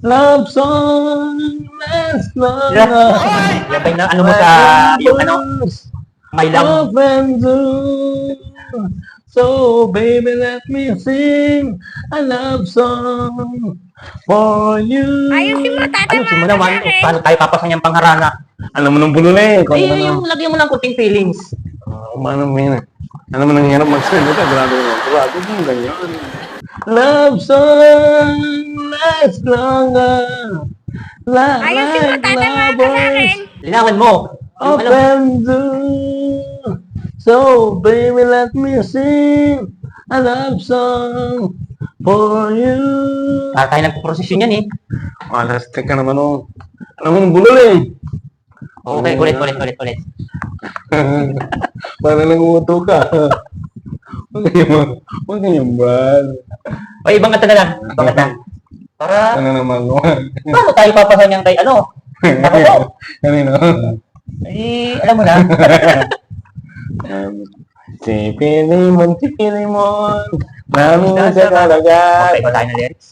Love song last long. Yan ba yung ano mo sa, yung ano, my love. Love and do. So baby, let me sing a love song for you. Ayusin mo, Ayusin mo tatama ka naman, sa akin. paano tayo papasang yung pangharana? Alam mo nung bululi. Kung Eh, yung lagyan mo ng kunting feelings. Umano mo yun. Alam mo nangyarap magsalita. Grabe mo. Grabe mo ganyan. Love song last longer. Ayusin mo, tatama ka sa akin. Linawan mo. Yung Up ano, and down. So, baby, let me sing a love song for you. para tayo nagpo-prosesyon yan eh. Alas, teka naman oh. Alam mo nung bulol eh. Okay, ulit. Para nanguto ka. Huwag ganyan, Brad. O, ibang kanta na lang. Ibang kanta. Para, Ano naman mo? paano tayo papasang yung kay ano? Ako, Kanino? eh, alam mo na. Si Pilimon, namin sa talaga. Okay, ba tayo ng lyrics?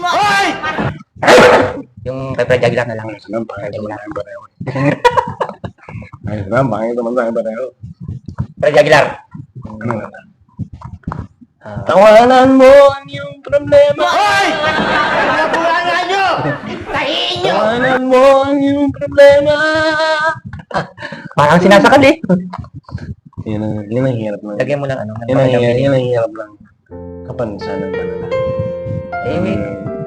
Yung kay Fred Aguilar na lang. Ayos lang, pangit naman tayo pareho. Ayos lang, pangit naman tayo pareho. Fred Aguilar. Ano na? Tawanan mo ang iyong problema. Tawanan mo ang iyong problema. Parang sinasakal eh. Yan ang hirap lang. Lagyan mo ng ano. Yan ang hirap lang. Kapansanan talaga. Eh,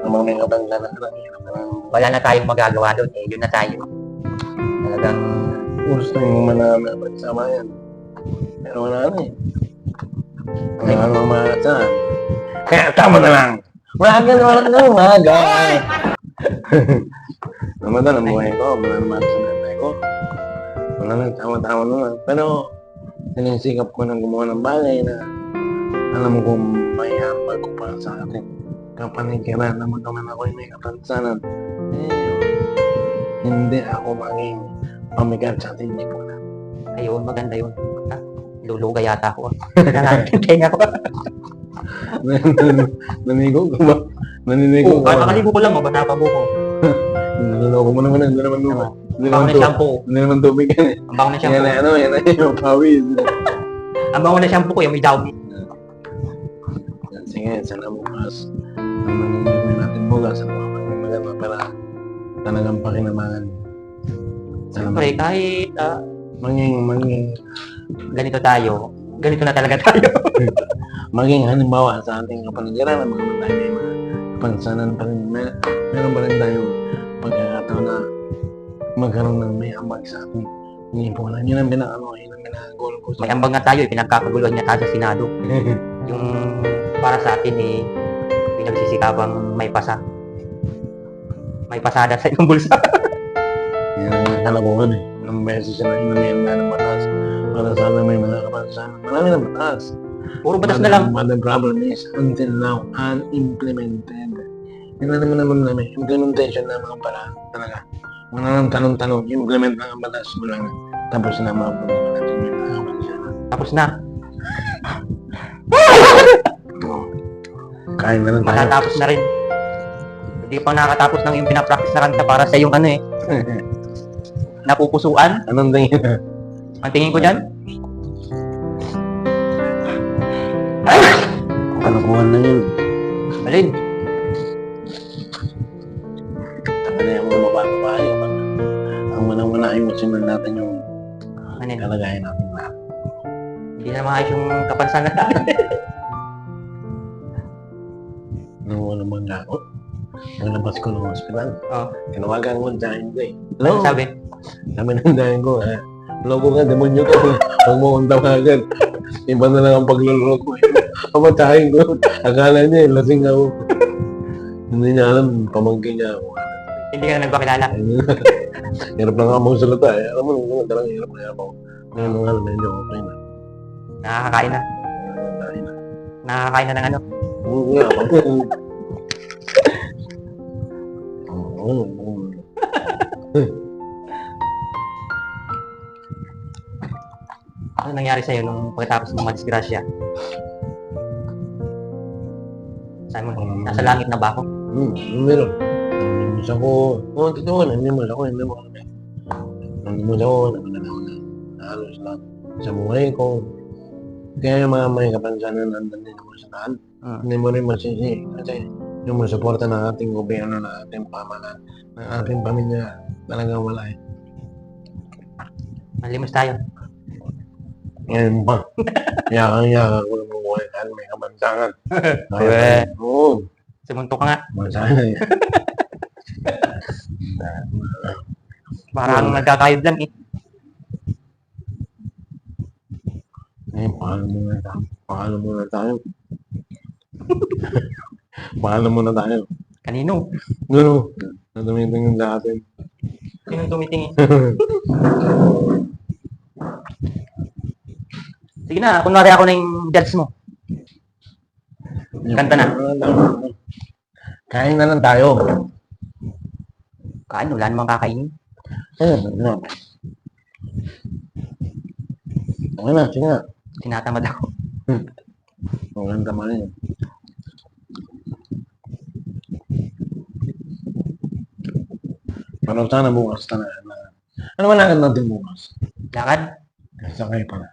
Ang mga may kapansanan talaga hirap lang. wala na tayong magagawa doon eh. Yun na tayo. Talagang, Gusto mo man namin pagsama yan. Pero wala na eh. Wala na mahataan. Kaya tama na lang. Wala na umaga. Ramadan ang buhay ko. Wala naman sa nanay ko. Wala na, tama-tama naman. Pero, sinisikap ko ng gumawa ng bagay na alam kong may hambal ko para sa atin. Kapanikiran na magkaman ako'y may kapansanan. Hindi ako maging pamigat sa ating lipunan. ayun, maganda yun. Ah, luluga yata ako. Tenga ko. Nanigo ko ba? Naninigo Oo, ka ba? kakaligo ko lang, mabasa pa buko. Niloloko mo naman, hindi naman naman. Hindi Ang bango naman ng to. shampoo. Hindi naman tubig yan eh. Ang bango ng Yan shampoo. na ano, yan na yung pawis. Ang bango ng shampoo ko, yung may downy. Sige, sana bukas. Ang nangyayari natin bukas, ano mga maganda para talagang pakinabangan. Sana Siyempre, kahit maging ganito tayo, ganito na talaga tayo. maging halimbawa sa ating kapaligiran ng mga tayo may mga kapansanan pa rin. Meron pa rin tayong pagkakataon na magkaroon ng may ambag sa ating inipunan. Yun ang pinaka-goal ko. May ambag nga tayo, pinagkakaguluhan niya tayo sa Senado. Yung para sa atin eh, pinagsisikapang may pasa. May pasada sa iyong bulsa. Yan ang kalabuhan eh. Nang beses na inumin na ng batas para sana may mga kapansanan. Marami ng batas. Puro batas na lang. But the problem is, until now, unimplemented. Yun na naman namin, implementation ng mga paraan talaga. Wala nang tanong-tanong, implement ng batas, wala na. Tapos na mga problema natin yung mga kapansanan. Tapos na. Kain na lang tayo. Matatapos na rin. Hindi pa nakatapos ng yung pinapractice na kanta para sa yung ano eh. Napupusuan. Anong tingin? Ang tingin ko dyan, Kalokohan na yun. alin. Taka na yung mga babae. Ang manang-mana emotional natin yung Ano yun? kalagayan natin lahat. Hindi na maayos yung kapansanan natin. Nung ano man nga ako, paglabas ko ng hospital, Oh, tinawagan ko ang dahin ko eh. ano Hello? sabi? Sabi ng dahin ko, loko ka, demonyo ka. Huwag mo kong tawagan. Iba na lang ang pagluloko eh. Pamatahin ko. Akala niya, lasing ako. Hindi niya alam, pamangkin niya ako. Hindi ka na nagpakilala. Hirap lang ako magsalita eh. Alam mo, nung talagang hirap na ako. Ngayon mga alam, medyo okay na. Nakakakain na. Dahil na. Nakakakain na ng ano. Oo nga, Oo. Ano nangyari sa'yo nung pagkatapos ng madisgrasya? Sabi mo, nasa langit na ba ako? Meron. Namimiss ako. Oo, totoo, namimiss ako. Hindi mo kami. Namimiss ako. Namananaw na. Halos lang. Sa buhay ko. Kaya yung mga may kapansanan nandun din naman sa daan. Hindi mo rin masisi. Kasi yung masuporta ng ating gobyerno, ng ating pamahalaan, ng ating pamilya, talagang wala eh. Malimos tayo. Ngayon pa. Yakang-yaka ko ng buhay dahil may kapansanan. Uwe. Oo. Sumuntok ka nga. Masana eh. Parang nagkakayod lang eh. Eh, paano muna tayo? Paano muna tayo? Paano muna tayo? Kanino? Gano? Natumitingin sa atin. Sinong tumitingin? Sige na, kunwari ako na yung judge mo. Kanta na. Kain na lang tayo. Kain, wala namang kakainin. Ano? Okay na, sige na. Tinatamad ako. Ang tama rin. Pero sana bukas na. Ano man agad natin bukas? Lakad? Sakay pala.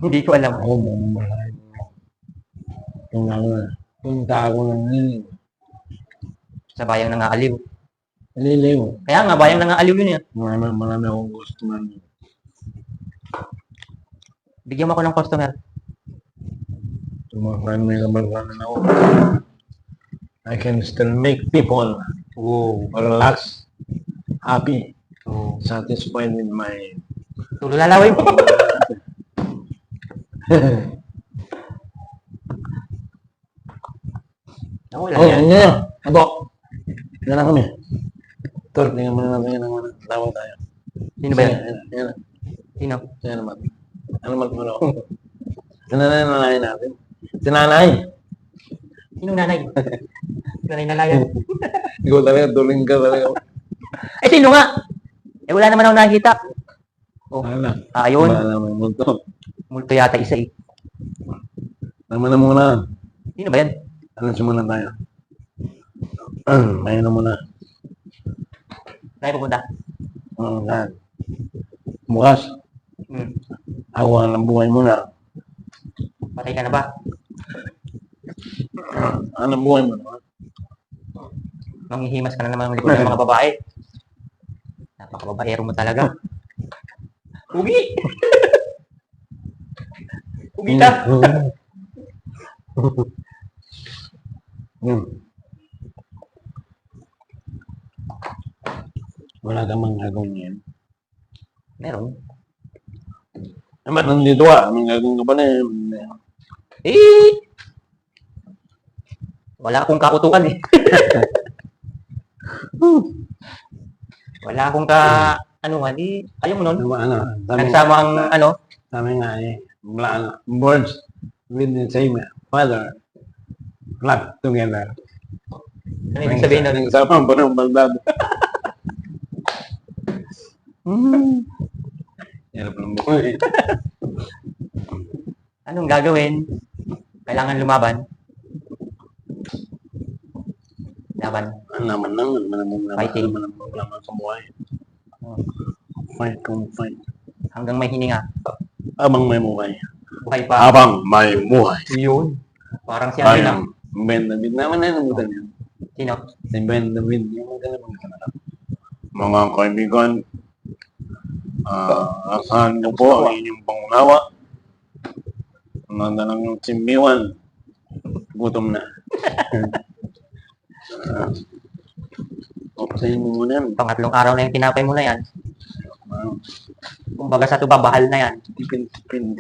Hindi ko alam. Ako, bumabalahin mo. Kung ako na. Punta ako ng lilim. Sa bayang nangaaliw. Lilim. Kaya nga, bayang nangaaliw yun yan. Marami akong gusto man. Bigyan mo ako ng customer. Tumakan may kabarkanan ako. I can still make people relax, happy, satisfied with my... Tulo lalaway mo. Ako, wala yan. Yan na. Abo. Yan na kami. Tol, tingnan mo na natin yan naman. Tawag tayo. Sino ba yan? Yan na. Sino? Yan naman. Ano naman ano? Sinanay natin. Sinanay. Sinong nanay? Nanay na layan. Ikaw talaga, duling ka talaga. Eh, sino nga? Eh, wala naman ako nakikita. Wala. Ayun. Wala naman multo. Multo yata isa eh. Tama na muna. Sino ba yan? Ano simulan tayo? Ayun na muna. Tayo pupunta. Yan. Bukas. Ako ang buhay muna. Patay ka na ba? Anong buhay mo naman? Manghihimas ka na naman ng likod ng mga babae. Napakababaero mo talaga. Ugi! Ugi ka! Wala ka mang gagawin yan. Meron. Ba't nandito ka? Anong gagawin ka pa na yan? Eh! Wala akong kautukan eh. Wala akong anuhan eh. Ayaw mo nun? Nagsama ang Sabi nga eh, birds with the same father flock together. Ano ibig sabihin nun? Nagsama pa ng baldad. Hirap lang buhay. Anong gagawin? Kailangan lumaban. Laban. Ang laman lang, Fighting. laman sa buhay. Fight kung fight. Hanggang may hininga. Habang may buhay. Buhay pa. Habang may buhay. Yun. Parang si Angela. Parang Ben David naman na namutan yan. Sino? Si Ben David, yung magkalaman ka na. Mga kaibigan, asahan niyo po ang inyong pangunawa. Nanda lang yung simbiwan. Gutom na. Papasayin mo muna yan. Pangatlong araw na yung tinapay mo na yan. Kumbaga sa tuba, bahal na yan. Tipin-tipin.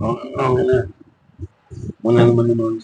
Okay na. Muna naman naman.